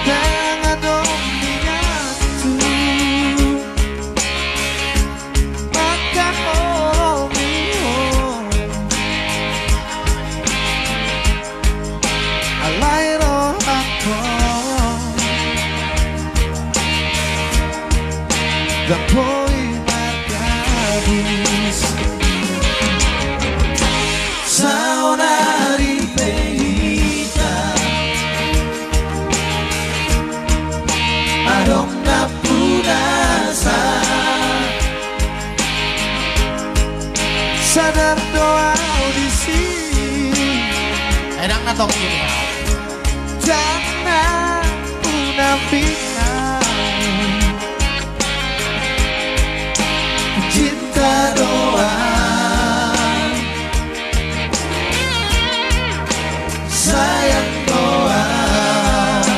dengan dominatu, maka oh mio alairo ako dan poi magkabis sa onari penita adong napunasa sadar doa audisi enak na tong ini jangan munafikan cinta doang sayang doang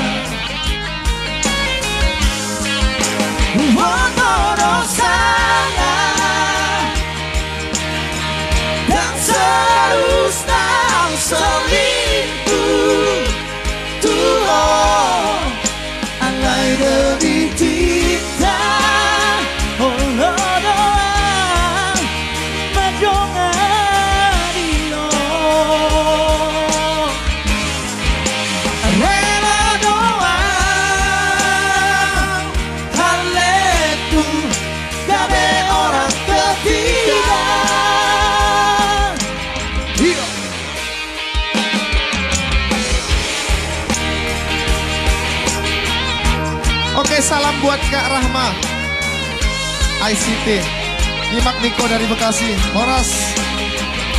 motor salah dan seharusnya selingkuh tuh alay demi cinta oh doang majongan iyo rela doang haletu gabe orang ketiga. Iyo. Oke, salam buat Kak Rahma ICT, Nyimak Niko dari Bekasi, Horas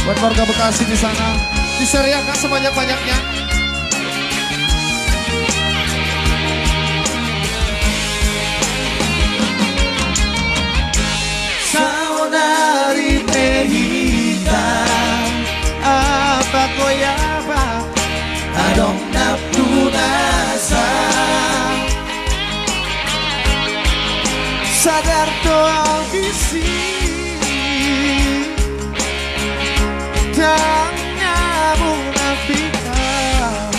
buat warga Bekasi di sana. Di-share ya Kak sebanyak-banyaknya. Saudari Tehita apa koyaba adong napunasa sadar doa visi jangan munafikan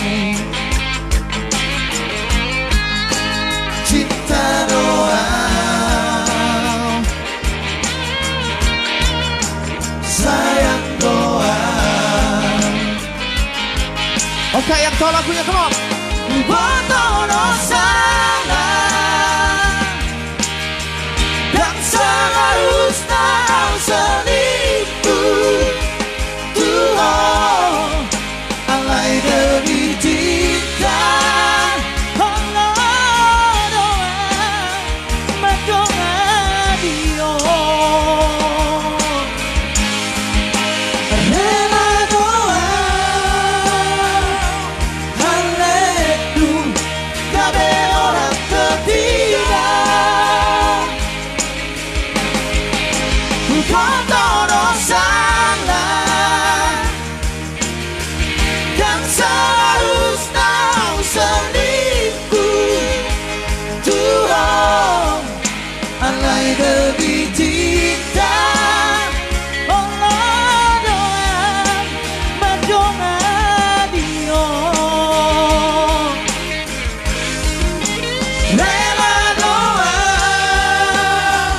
cinta doang sayang doang. Oke, yang tahu lagunya come on. Bodoh salah dan seharusnya selingkuh Tuhan alay demi cinta Allah doang majongan iyo rela doang haletu gabe orang ketiga. Kotor salah dan seharusnya selingkuh Tuhan alay demi cinta Allah doang majongan iyo rela doang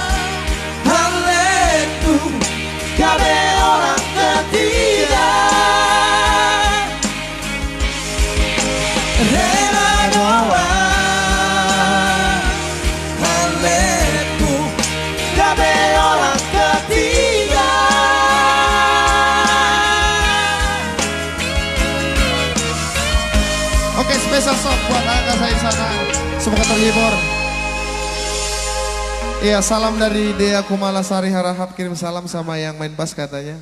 haletu gabe orang ketiga. Rela doang haletu gabe orang ketiga. Oke, spesial song buat kakak saya di sana. Semoga terhibur. Iya, salam dari Dea Kumalasari Harahap, kirim salam sama yang main bass katanya.